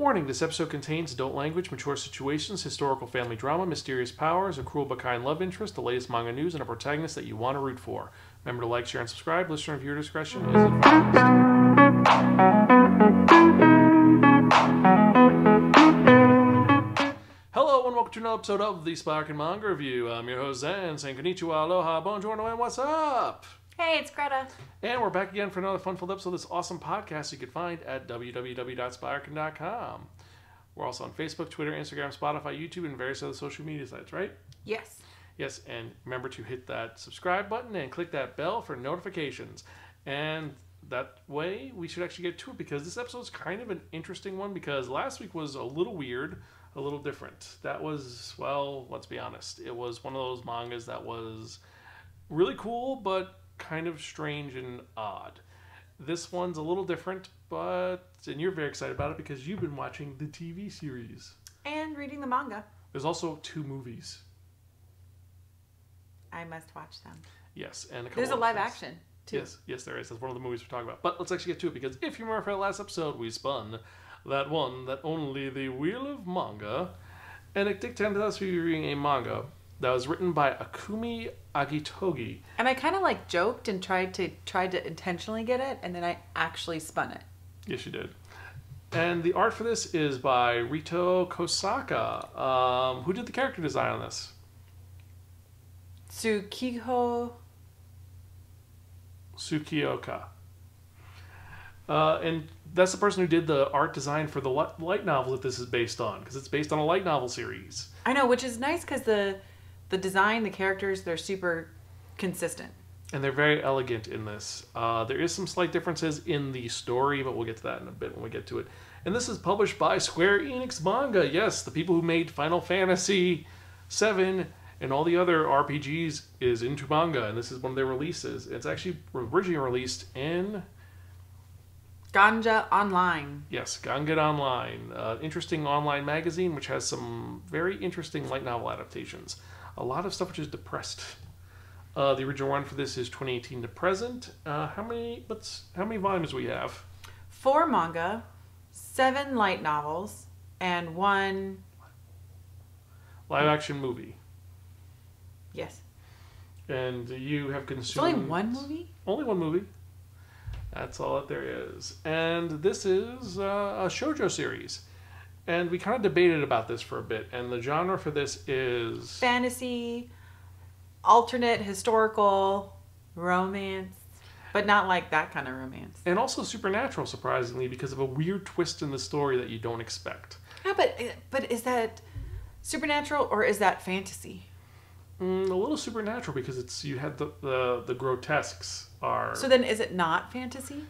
Warning, this episode contains adult language, mature situations, historical family drama, mysterious powers, a cruel but kind love interest, the latest manga news, and a protagonist that you want to root for. Remember to like, share, and subscribe. Listener and viewer discretion is advised. Hello and welcome to another episode of the Spiraken Manga Review. I'm your host Xan, saying konnichiwa, aloha, buongiorno, and what's up? Hey, it's Greta. And we're back again for another fun-filled episode of this awesome podcast you can find at www.spiraken.com. We're also on Facebook, Twitter, Instagram, Spotify, YouTube, and various other social media sites, right? Yes. Yes, and remember to hit that subscribe button and click that bell for notifications. And that way, we should actually get to it because this episode is kind of an interesting one because last week was a little weird, a little different. That was, well, let's be honest. It was one of those mangas that was really cool, but kind of strange and odd. This one's a little different, and you're very excited about it because you've been watching the TV series. And reading the manga. There's also 2 movies. I must watch them. Yes, and a couple There's a live things. action, too. Yes, there is. That's one of the movies we're talking about. But let's actually get to it because if you remember from the last episode, we spun that one, that only the Wheel of Manga, and it dictated us to be reading a manga that was written by Akumi Agitogi. And I kind of like joked and tried to intentionally get it, and then I actually spun it. Yes, you did. And the art for this is by Rito Kohsaka. Who did the character design on this? Tsukioka. And that's the person who did the art design for the light novel that this is based on, because it's based on a light novel series. I know, which is nice because the design, the characters, they're super consistent. And they're very elegant in this. There is some slight differences in the story, but we'll get to that in a bit when we get to it. And this is published by Square Enix Manga. Yes, the people who made Final Fantasy VII and all the other RPGs is into manga, and this is one of their releases. It's actually originally released in Ganja Online. Yes, Ganga Online. Interesting online magazine which has some very interesting light novel adaptations. A lot of stuff which is depressed. The original run for this is 2018 to present. How many volumes do we have? 4 manga, 7 light novels, and 1 live action movie. Yes. And you have consumed... It's only 1 movie? Only 1 movie. That's all that there is. And this is a shoujo series. And we kind of debated about this for a bit. And the genre for this is... fantasy, alternate, historical, romance. But not like that kind of romance. And also supernatural, surprisingly, because of a weird twist in the story that you don't expect. Yeah, but is that supernatural or is that fantasy? A little supernatural because it's you had the grotesques are... So then is it not fantasy?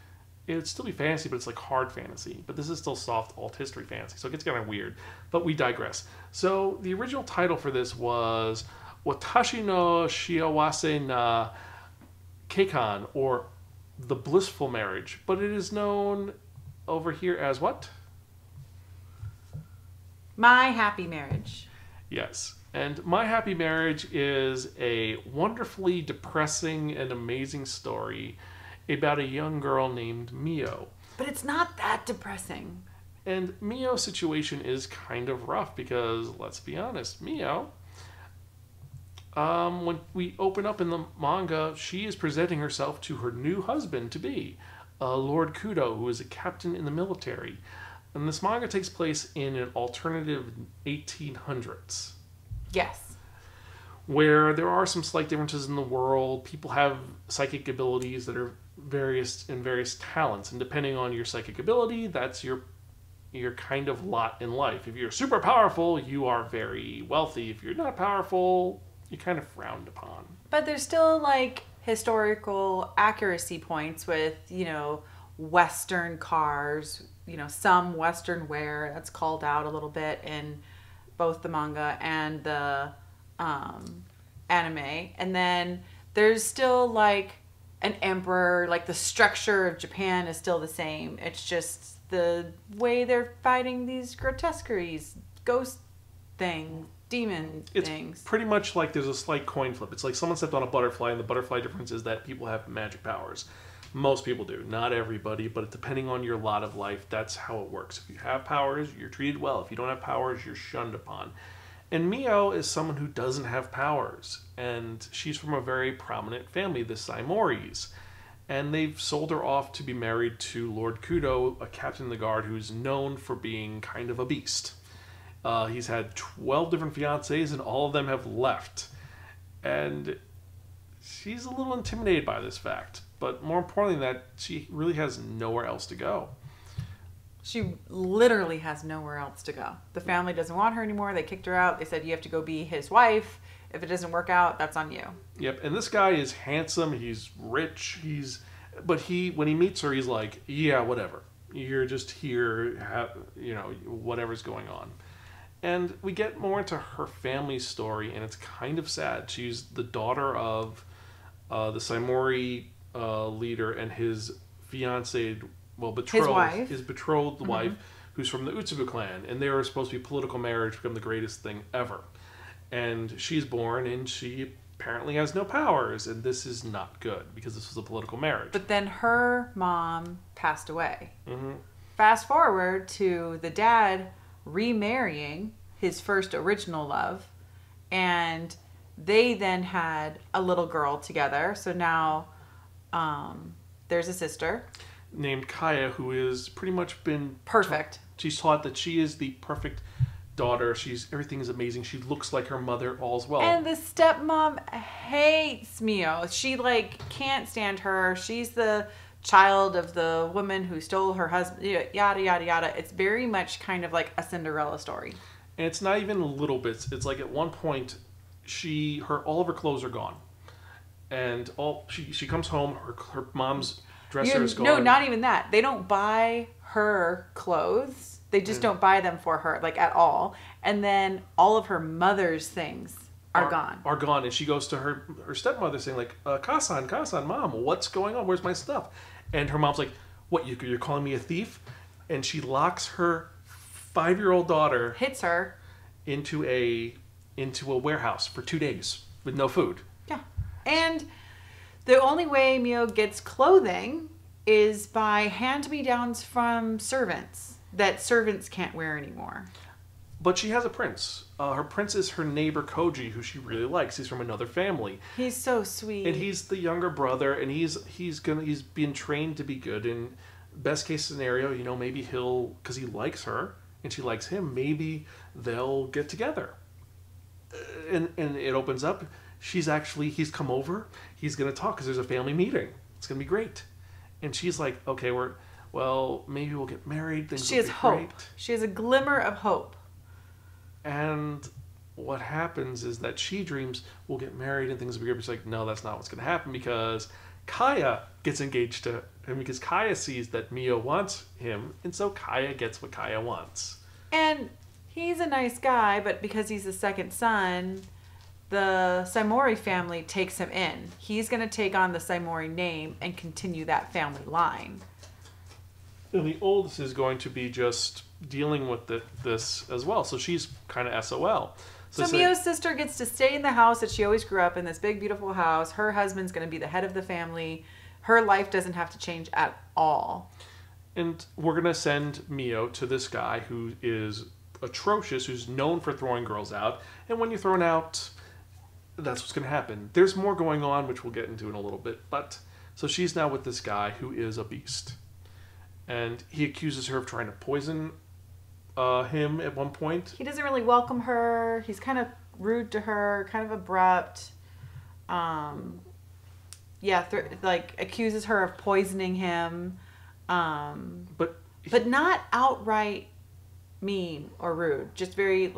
It'd still be fantasy, but it's like hard fantasy. But this is still soft alt history fantasy, so it gets kind of weird. But we digress. So the original title for this was Watashi no Shiawase na Keikan, or The Blissful Marriage. But it is known over here as what? My Happy Marriage. Yes. And My Happy Marriage is a wonderfully depressing and amazing story about a young girl named Mio. But it's not that depressing. And Mio's situation is kind of rough because, let's be honest, Mio, when we open up in the manga, she is presenting herself to her new husband-to-be, Lord Kudo, who is a captain in the military. And this manga takes place in an alternative 1800s. Yes. Where there are some slight differences in the world. People have psychic abilities that are various talents. And depending on your psychic ability, that's your kind of lot in life. If you're super powerful, you are very wealthy. If you're not powerful, you're kind of frowned upon. But there's still like historical accuracy points with, Western cars, some Western wear that's called out a little bit in both the manga and the anime. And then there's still like an emperor, like the structure of Japan is still the same. It's just the way they're fighting these grotesqueries, ghost things, demon things. It's pretty much like there's a slight coin flip. It's like someone stepped on a butterfly, and the butterfly difference is that people have magic powers. Most people do. Not everybody, but depending on your lot of life, that's how it works. If you have powers, you're treated well. If you don't have powers, you're shunned upon. And Mio is someone who doesn't have powers. And she's from a very prominent family, the Saimoris. And they've sold her off to be married to Lord Kudo, a captain of the guard who's known for being kind of a beast. He's had 12 different fiancés, and all of them have left. And she's a little intimidated by this fact. But more importantly than that, she really has nowhere else to go. She literally has nowhere else to go. The family doesn't want her anymore. They kicked her out. They said, you have to go be his wife. If it doesn't work out, that's on you. Yep, and this guy is handsome. He's rich. But when he meets her, he's like, yeah, whatever. You're just here, whatever's going on. And we get more into her family story, and it's kind of sad. She's the daughter of the Saimori leader and his fiancée, betrothed, his betrothed wife, who's from the Utsubu clan, and they were supposed to be political marriage, become the greatest thing ever. And she's born, and she apparently has no powers, and this is not good because this was a political marriage. But then her mom passed away. Mm-hmm. Fast forward to the dad remarrying his first original love, and they then had a little girl together. So now there's a sister named Kaya, who has pretty much been perfect. She's taught that she is the perfect daughter. Everything is amazing. She looks like her mother. All's well. And the stepmom hates Mio. She can't stand her. She's the child of the woman who stole her husband. Yada yada yada. It's very much kind of like a Cinderella story. And it's not even little bits. It's like at one point, all of her clothes are gone, and she comes home. Her mom's dresser is gone. No, not even that. They don't buy her clothes. They just don't buy them for her, at all. And then all of her mother's things are gone. Are gone. And she goes to her stepmother saying, Kasan, Mom, what's going on? Where's my stuff? And her mom's like, what, you're calling me a thief? And she locks her 5-year-old daughter... Hits her. ...into a warehouse for 2 days with no food. Yeah. And the only way Mio gets clothing is by hand-me-downs from servants that servants can't wear anymore. But she has a prince. Her prince is her neighbor Koji, who she really likes. He's from another family. He's so sweet. And he's the younger brother, and he's being trained to be good. And best case scenario, maybe because he likes her and she likes him, maybe they'll get together. And it opens up. He's come over. He's going to talk because there's a family meeting. It's going to be great. And she's like, okay, maybe we'll get married. She has hope. Great. She has a glimmer of hope. And what happens is that she dreams we'll get married and things will be great. She's like, no, that's not what's going to happen, because Kaya gets engaged to him because Kaya sees that Mio wants him, and so Kaya gets what Kaya wants. And he's a nice guy, but because he's the second son, the Saimori family takes him in. He's going to take on the Saimori name and continue that family line. And the oldest is going to be just dealing with this as well. So she's kind of SOL. So Mio's sister gets to stay in the house that she always grew up in, this big, beautiful house. Her husband's going to be the head of the family. Her life doesn't have to change at all. And we're going to send Mio to this guy who is atrocious, who's known for throwing girls out. And when you're thrown out, that's what's going to happen. There's more going on, which we'll get into in a little bit. So she's now with this guy who is a beast. And he accuses her of trying to poison him at one point. He doesn't really welcome her. He's kind of rude to her, kind of abrupt. Accuses her of poisoning him. But not outright mean or rude. Just very,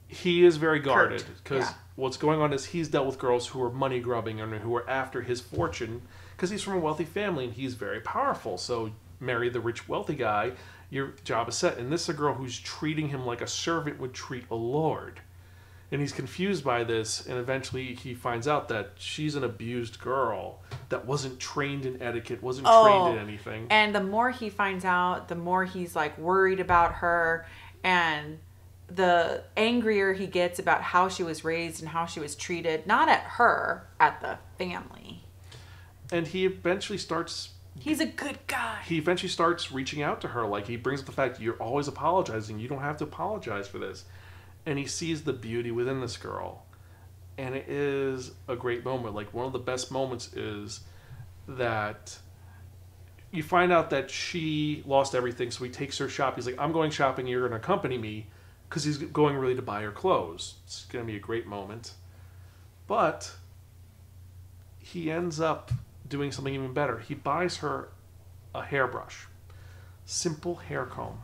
He is very guarded. Because what's going on is he's dealt with girls who are money grubbing and who are after his fortune. Because he's from a wealthy family and he's very powerful. So marry the rich, wealthy guy, your job is set. And this is a girl who's treating him like a servant would treat a lord. And he's confused by this, and eventually he finds out that she's an abused girl that wasn't trained in etiquette, wasn't trained in anything. And the more he finds out, the more he's worried about her, and the angrier he gets about how she was raised and how she was treated. Not at her, at the family. And he eventually starts... He's a good guy. He eventually starts reaching out to her. Like, he brings up the fact, you're always apologizing. You don't have to apologize for this. And he sees the beauty within this girl. And it is a great moment. Like, one of the best moments is that you find out that she lost everything, so he takes her shopping. He's like, I'm going shopping, you're going to accompany me, because he's going really to buy her clothes. It's going to be a great moment. But he ends up doing something even better. He buys her a hairbrush. Simple hair comb.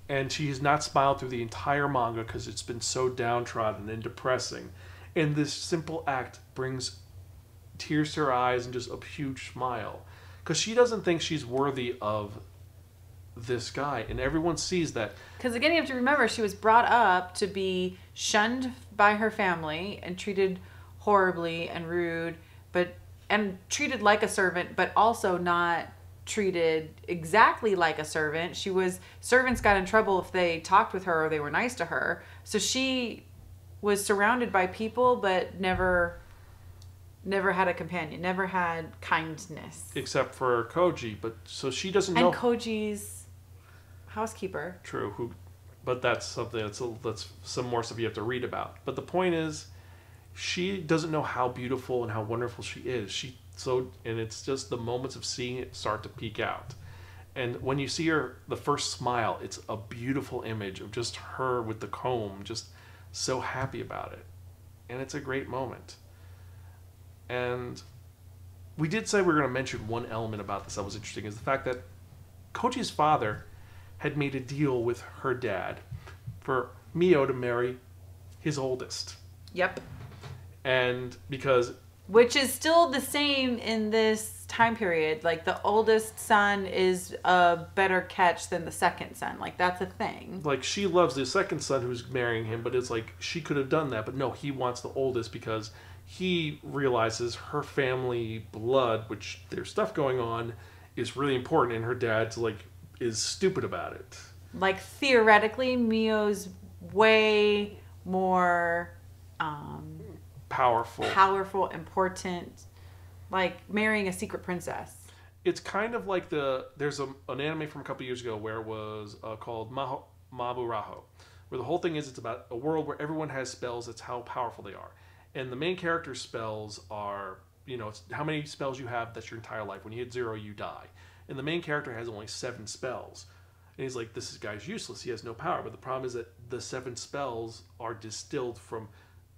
And she has not smiled through the entire manga because it's been so downtrodden and depressing. And this simple act brings tears to her eyes and just a huge smile. Because she doesn't think she's worthy of this guy. And everyone sees that. Because again, you have to remember, she was brought up to be shunned by her family and treated horribly and rude, and treated like a servant, but also not treated exactly like a servant. Servants got in trouble if they talked with her or they were nice to her. So she was surrounded by people, but never had a companion, never had kindness. Except for Koji, but so she doesn't know. And Koji's housekeeper. True, but that's something that's some more stuff you have to read about. But the point is, she doesn't know how beautiful and how wonderful she is. And it's just the moments of seeing it start to peek out. And when you see her, the first smile, it's a beautiful image of just her with the comb, just so happy about it. And it's a great moment. And we did say we were going to mention one element about this that was interesting, is the fact that Koji's father had made a deal with her dad for Mio to marry his oldest. Yep. And because... Which is still the same in this time period. Like, the oldest son is a better catch than the second son. Like, that's a thing. Like, she loves the second son who's marrying him, but it's like, she could have done that. But no, he wants the oldest because he realizes her family blood, which there's stuff going on, is really important. And her dad's, like, is stupid about it. Like, theoretically, Mio's way more... powerful, important, like marrying a secret princess. It's kind of like there's an anime from a couple years ago where it was called Maburaho, where the whole thing is it's about a world where everyone has spells. It's how powerful they are, and the main character's spells are, it's how many spells you have. That's your entire life. When you hit 0, you die, and the main character has only 7 spells. And he's like, this guy's useless. He has no power. But the problem is that the 7 spells are distilled from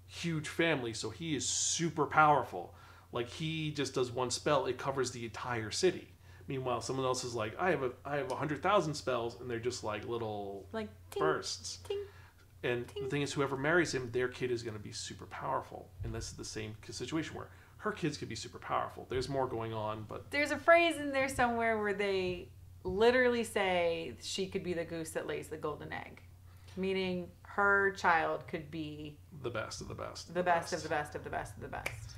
huge family, so he is super powerful. Like, he just does one spell, it covers the entire city. Meanwhile, someone else is like, I have 100,000 spells, and they're just like little like bursts. Ting, and ting. The thing is, whoever marries him, their kid is going to be super powerful. And this is the same situation where her kids could be super powerful. There's more going on, but there's a phrase in there somewhere where they literally say she could be the goose that lays the golden egg, meaning her child could be the best of the best. The best of the best of the best of the best.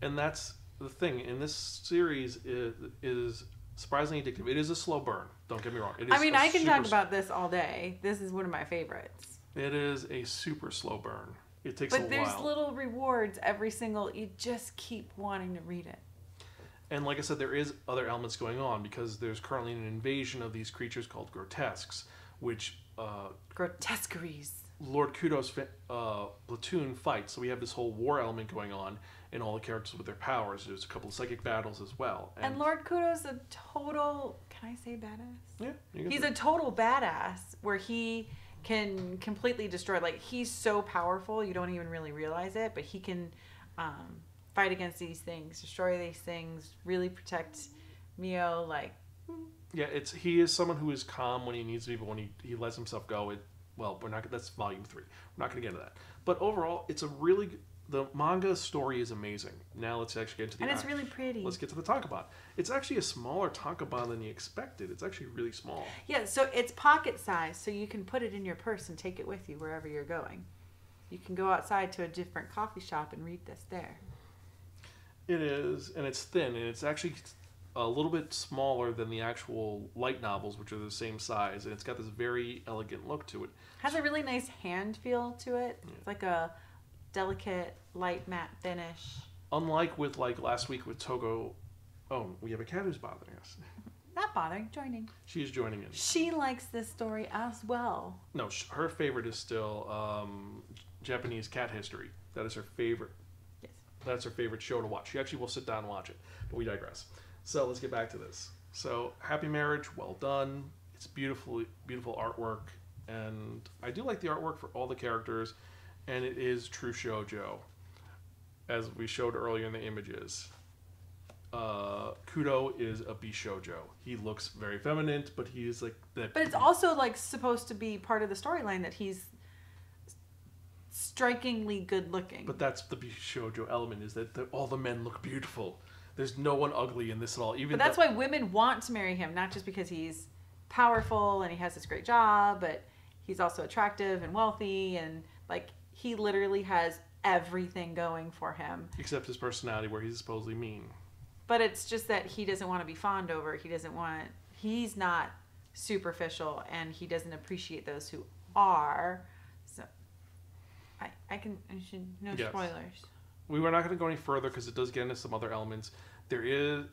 And that's the thing. And this series is surprisingly addictive. It is a slow burn. Don't get me wrong. It is I can talk about this all day. This is one of my favorites. It is a super slow burn. It takes a while. But there's little rewards you just keep wanting to read it. And like I said, there is other elements going on because there's currently an invasion of these creatures called grotesques, which... grotesqueries. Lord Kudo's platoon fights. So we have this whole war element going on, and all the characters with their powers. There's a couple of psychic battles as well. And Lord Kudo's a total... Can I say badass? Yeah. He's a total badass where he can completely destroy... Like, he's so powerful, you don't even really realize it, but he can fight against these things, destroy these things, really protect Mio, like... Yeah, he is someone who is calm when he needs to be, but when he lets himself go, that's volume 3. We're not going to get into that. But overall, the manga story is amazing. Now let's actually get into the... And it's really pretty. Let's get to the tankobon. It's actually a smaller tankobon than you expected. It's actually really small. Yeah, so it's pocket size, so you can put it in your purse and take it with you wherever you're going. You can go outside to a different coffee shop and read this there. It is, and it's thin, and it's actually a little bit smaller than the actual light novels, which are the same size, and it's got this very elegant look to it. Has a really nice hand feel to it. Yeah. It's like a delicate, light matte finish. Unlike with last week with Togo Oh, we have a cat who's bothering us. Not bothering, joining. She's joining in. She likes this story as well. No, her favorite is still Japanese cat history. That is her favorite. Yes. That's her favorite show to watch. She actually will sit down and watch it. But we digress. So let's get back to this. So happy marriage, well done. It's beautiful artwork, and I do like the artwork for all the characters, and it is true shoujo, as we showed earlier in the images. Kudo is a bishoujo. He looks very feminine, but he is like that. But it's also like supposed to be part of the storyline that he's strikingly good looking. But that's the bishoujo element, is that all the men look beautiful. There's no one ugly in this at all. But that's why women want to marry him, not just because he's powerful and he has this great job, but he's also attractive and wealthy, and like he literally has everything going for him. Except his personality, where he's supposedly mean. But it's just that he doesn't want to be fawned over. He's not superficial, and he doesn't appreciate those who are. So, no spoilers. We were not going to go any further because it does get into some other elements. There is...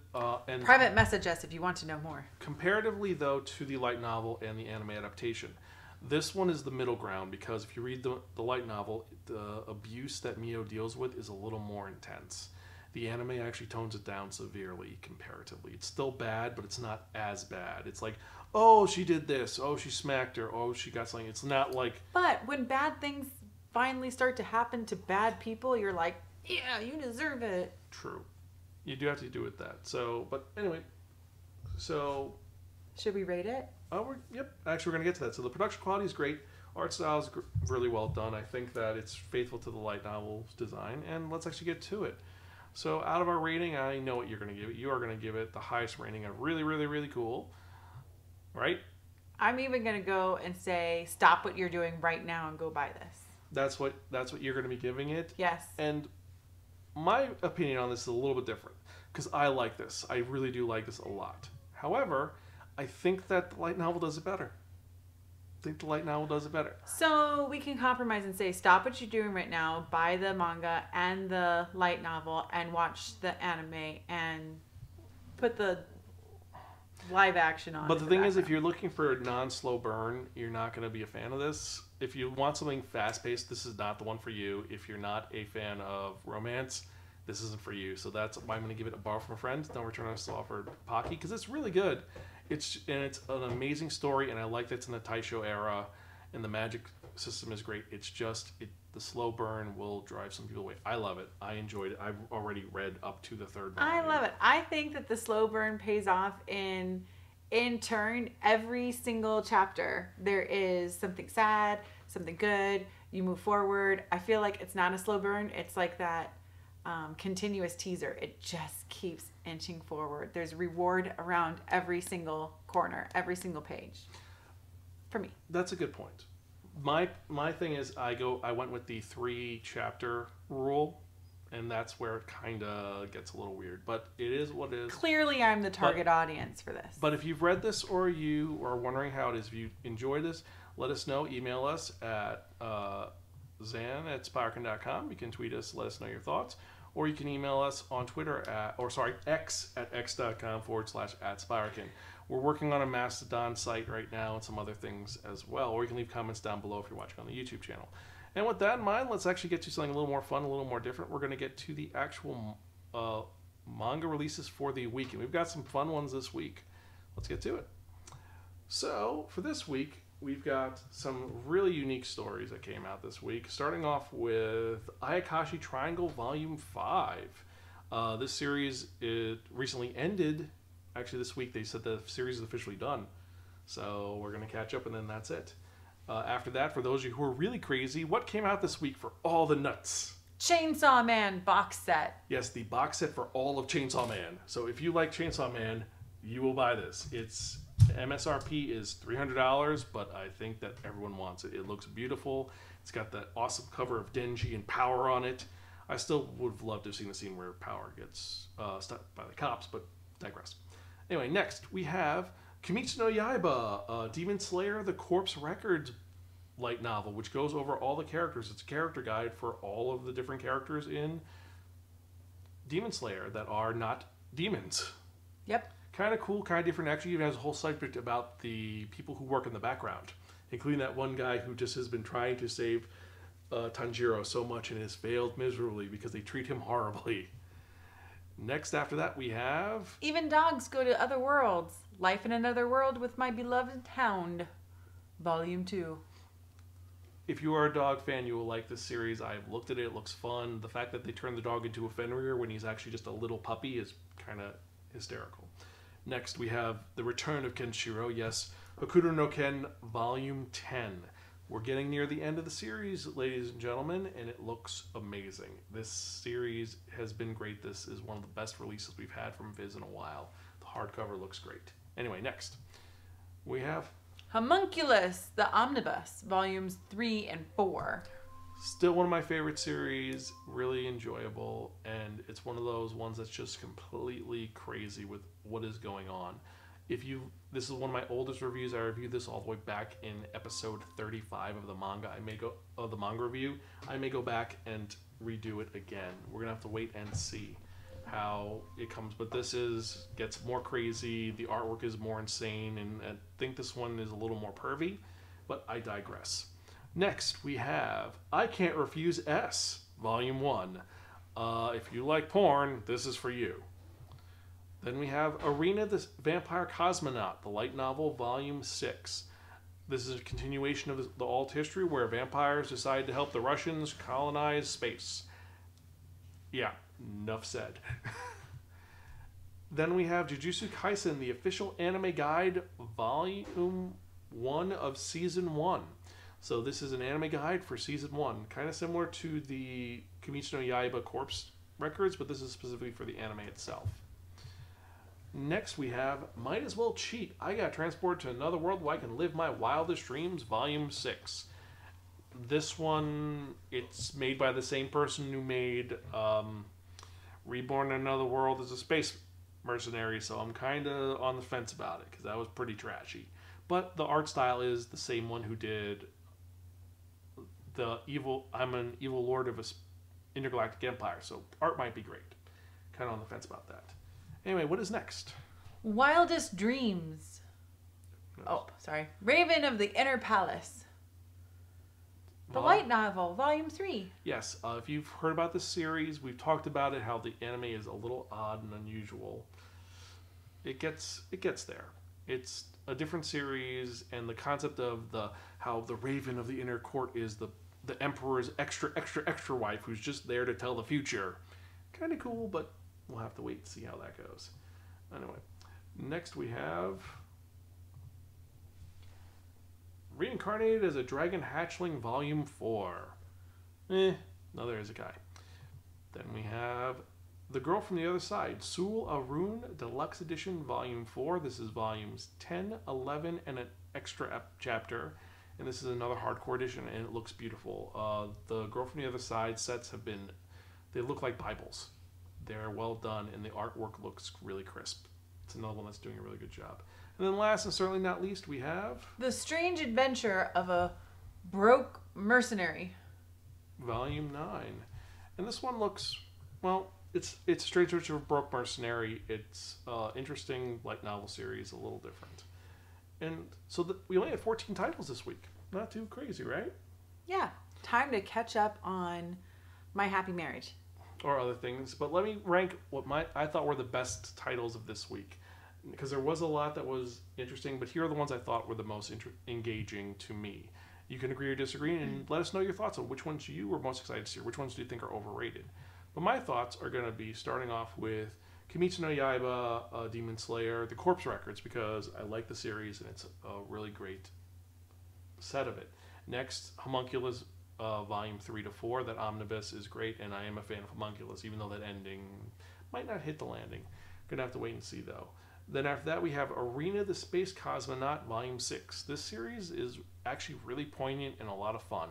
and private message us if you want to know more. Comparatively, though, to the light novel and the anime adaptation, this one is the middle ground, because if you read the light novel, the abuse that Mio deals with is a little more intense. The anime actually tones it down severely comparatively. It's still bad, but it's not as bad. It's like, oh, she did this. Oh, she smacked her. Oh, she got something. It's not like... But when bad things finally start to happen to bad people, you're like, yeah, you deserve it. True. You do have to do with that. So, but anyway, so... Should we rate it? Yep. Actually, we're going to get to that. So the production quality is great. Art style is really well done. I think that it's faithful to the light novel's design. And let's actually get to it. So out of our rating, I know what you're going to give it. You are going to give it the highest rating of really, really, really cool. Right? I'm even going to go and say, stop what you're doing right now and go buy this. That's what you're going to be giving it? Yes. And my opinion on this is a little bit different, because I like this. I really do like this a lot. However, I think that the light novel does it better. So we can compromise and say, stop what you're doing right now, buy the manga and the light novel, and watch the anime, and put the live action on. But the thing is, if you're looking for a non-slow burn, you're not going to be a fan of this. If you want something fast-paced, this is not the one for you. If you're not a fan of romance, this isn't for you. So that's why I'm going to give it a borrow from a friend. Don't return on a offered Pocky, because it's really good. It's an amazing story, and I like that it's in the Taisho era, and the magic system is great. It's just the slow burn will drive some people away. I love it. I enjoyed it. I've already read up to the third volume. I love it. I think that the slow burn pays off in turn. Every single chapter there is something sad, something good. You move forward. I feel like it's not a slow burn. It's like that continuous teaser. It just keeps inching forward. There's reward around every single corner, every single page. For me, that's a good point. My thing is, I went with the 3-chapter rule, and that's where it kind of gets a little weird. But it is what it is. Clearly, I'm the target audience for this. But if you've read this, or you are wondering how it is, if you enjoy this, let us know. Email us at Xan@Spiraken.com. You can tweet us, let us know your thoughts. Or you can email us on Twitter X at x.com/@Spiraken. We're working on a Mastodon site right now and some other things as well. Or you can leave comments down below if you're watching on the YouTube channel. And with that in mind, let's actually get to something a little more fun, a little more different. We're going to get to the actual manga releases for the week. And we've got some fun ones this week. Let's get to it. So, for this week, we've got some really unique stories that came out this week, starting off with Ayakashi Triangle Volume 5. This series, it recently ended. Actually, this week they said the series is officially done. So we're going to catch up, and then that's it. After that, for those of you who are really crazy, what came out this week for all the nuts? Chainsaw Man box set. Yes, the box set for all of Chainsaw Man. So if you like Chainsaw Man, you will buy this. Its MSRP is $300, but I think that everyone wants it. It looks beautiful. It's got that awesome cover of Denji and Power on it. I still would have loved to have seen the scene where Power gets stopped by the cops, but digress. Anyway, next we have Kimetsu no Yaiba, Demon Slayer, The Corpse Records light novel, which goes over all the characters. It's a character guide for all of the different characters in Demon Slayer that are not demons. Yep. Kind of cool, kind of different. Actually, even has a whole subject about the people who work in the background, including that one guy who just has been trying to save Tanjiro so much and has failed miserably because they treat him horribly. Next, after that, we have... Even dogs go to other worlds. Life in Another World with My Beloved Hound. Volume 2. If you are a dog fan, you will like this series. I've looked at it. It looks fun. The fact that they turned the dog into a Fenrir when he's actually just a little puppy is kind of hysterical. Next, we have The Return of Kenshiro. Yes, Hokuto no Ken, Volume 10. We're getting near the end of the series, ladies and gentlemen, and it looks amazing. This series has been great. This is one of the best releases we've had from Viz in a while. The hardcover looks great. Anyway, next, we have... Homunculus, the Omnibus, Volumes 3 and 4. Still one of my favorite series, really enjoyable, and it's one of those ones that's just completely crazy with what is going on. This is one of my oldest reviews. I reviewed this all the way back in episode 35 of the manga. The manga review. I may go back and redo it again. We're gonna have to wait and see how it comes, but this gets more crazy. The artwork is more insane, and I think this one is a little more pervy, but I digress. Next, we have I Can't Refuse S, Volume 1. If you like porn, this is for you. Then we have Arena the Vampire Cosmonaut, the light novel, Volume 6. This is a continuation of the alt history where vampires decide to help the Russians colonize space. Yeah, enough said. Then we have Jujutsu Kaisen, the official anime guide, Volume 1 of Season 1. So this is an anime guide for Season 1, kind of similar to the Kimetsu no Yaiba Corpse records, but this is specifically for the anime itself. Next we have Might As Well Cheat. I got transported to another world where I can live my wildest dreams, Volume 6. This one, it's made by the same person who made Reborn in Another World as a Space Mercenary, so I'm kind of on the fence about it, because that was pretty trashy. But the art style is the same one who did I'm an Evil Lord of an Intergalactic Empire, so art might be great. Kind of on the fence about that. Anyway, what is next? Wildest Dreams. Oh, sorry. Raven of the Inner Palace. The light novel, Volume 3. Yes, if you've heard about this series, we've talked about it, how the anime is a little odd and unusual. It gets there. It's a different series, and the concept of how the Raven of the Inner Court is the Emperor's extra wife who's just there to tell the future. Kind of cool, but we'll have to wait and see how that goes. Anyway, next we have Reincarnated as a Dragon Hatchling, Volume 4. No, there's a guy. Then we have The Girl from the Other Side, Sul Arun Deluxe Edition, Volume 4. This is Volumes 10, 11, and an extra chapter. And this is another hardcore edition, and it looks beautiful. The Girl from the Other Side sets they look like Bibles. They're well done, and the artwork looks really crisp. It's another one that's doing a really good job. And then last and certainly not least, we have The Strange Adventure of a Broke Mercenary, Volume 9. And this one looks, well, it's a Strange Adventure of a Broke Mercenary. It's interesting light novel series, a little different. And so we only had 14 titles this week. Not too crazy, right? Yeah. Time to catch up on My Happy Marriage. Or other things. But let me rank what I thought were the best titles of this week. Because there was a lot that was interesting, but here are the ones I thought were the most engaging to me. You can agree or disagree, and let us know your thoughts on which ones you were most excited to see, or which ones do you think are overrated. But my thoughts are going to be starting off with Kimetsu no Yaiba, Demon Slayer, the Corpse Records, because I like the series and it's a really great set of it. Next, Homunculus, Volume 3 to 4. That omnibus is great, and I am a fan of Homunculus, even though that ending might not hit the landing. Gonna have to wait and see, though. Then after that, we have Arena the Space Cosmonaut, Volume 6. This series is actually really poignant and a lot of fun.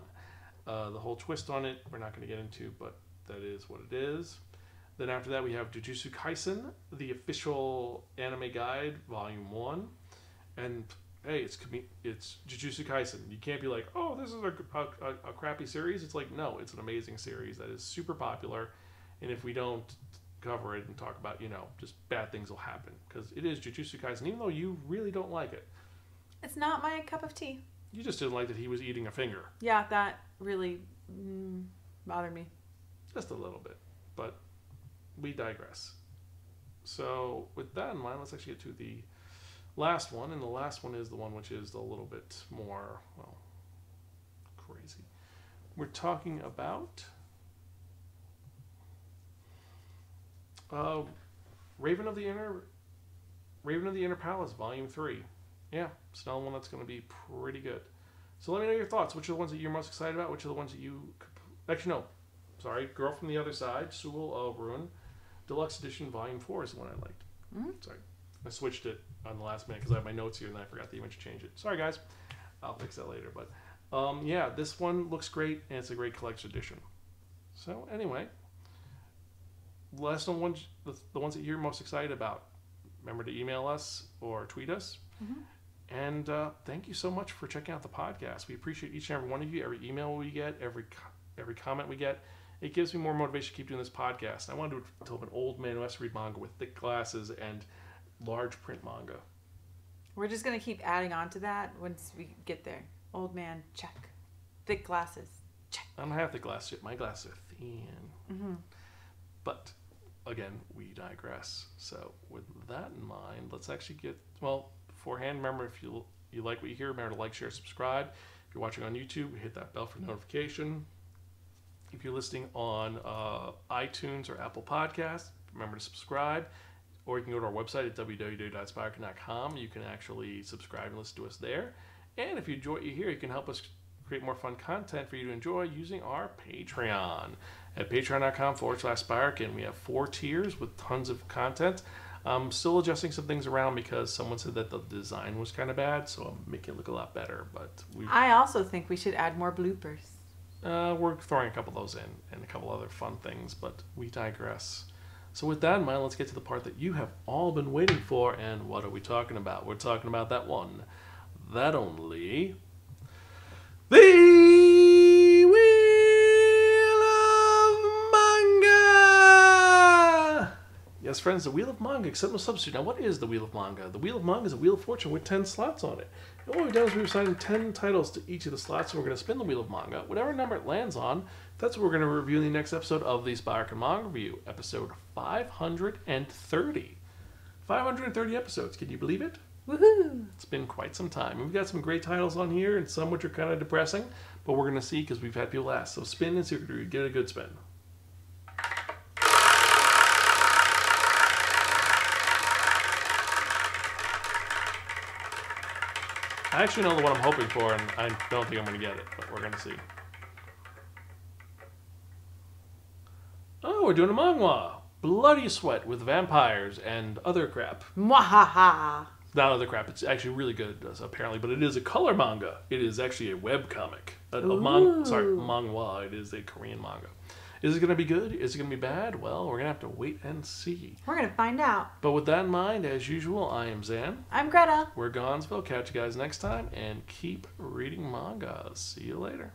The whole twist on it, we're not going to get into, but that is what it is. Then after that, we have Jujutsu Kaisen, the official anime guide, Volume 1. And hey, it's Jujutsu Kaisen. You can't be like, oh, this is a crappy series. It's like, no, it's an amazing series that is super popular. And if we don't cover it and talk about, just bad things will happen. Because it is Jujutsu Kaisen, even though you really don't like it. It's not my cup of tea. You just didn't like that he was eating a finger. Yeah, that really bothered me. Just a little bit. But we digress. So with that in mind, let's actually get to the last one. And the last one is the one which is a little bit more, crazy. We're talking about Raven of the Inner Palace, Volume 3. Yeah, it's another one that's going to be pretty good. So let me know your thoughts. Which are the ones that you're most excited about? Which are the ones that you... Actually, no. Sorry. Girl from the Other Side, Sewell of Ruin. Deluxe Edition, Volume 4 is the one I liked. Mm-hmm. Sorry. I switched it on the last minute because I have my notes here and I forgot to even change it. Sorry, guys. I'll fix that later. But, yeah, this one looks great, and it's a great collection edition. So, anyway. Let us know the ones that you're most excited about. Remember to email us or tweet us. Mm-hmm. And thank you so much for checking out the podcast. We appreciate each and every one of you, every email we get, every comment we get. It gives me more motivation to keep doing this podcast. I want to do it until I'm an old man who has to read manga with thick glasses and large print manga. We're just going to keep adding on to that once we get there. Old man, check. Thick glasses, check. I don't have thick glasses yet. My glasses are thin. Mm-hmm. But, again, we digress. So, with that in mind, let's actually get... beforehand, remember, if you like what you hear, remember to like, share, subscribe. If you're watching on YouTube, hit that bell for notification. If you're listening on iTunes or Apple Podcasts, remember to subscribe. Or you can go to our website at www.spiraken.com. You can actually subscribe and listen to us there. And if you enjoy what you hear, you can help us create more fun content for you to enjoy using our Patreon. At patreon.com/Spiraken, we have 4 tiers with tons of content. I'm still adjusting some things around because someone said that the design was kind of bad, so I'm making it look a lot better. But I also think we should add more bloopers. We're throwing a couple of those in and a couple other fun things, but we digress. So with that in mind, let's get to the part that you have all been waiting for. And what are we talking about? We're talking about that one, that only, the Wheel of Manga! Yes, friends, the Wheel of Manga, except no substitute. Now, what is the Wheel of Manga? The Wheel of Manga is a Wheel of Fortune with 10 slots on it. And what we've done is we've assigned 10 titles to each of the slots, and we're going to spin the Wheel of Manga. Whatever number it lands on, that's what we're going to review in the next episode of the Spiraken Manga Review, episode 530. 530 episodes, can you believe it? Woohoo! It's been quite some time. We've got some great titles on here, and some which are kind of depressing, but we're going to see because we've had people ask. So spin and see if we get a good spin. I actually know the one I'm hoping for, and I don't think I'm going to get it, but we're going to see. Oh, we're doing a manga. Bloody Sweat with vampires and other crap. Mwahaha! Not other crap. It's actually really good, apparently, but it is a color manga. It is actually a webcomic. Manhwa. It is a Korean manga. Is it going to be good? Is it going to be bad? Well, we're going to have to wait and see. We're going to find out. But with that in mind, as usual, I am Xan. I'm Greta. We're Gonzville. Catch you guys next time, and keep reading manga. See you later.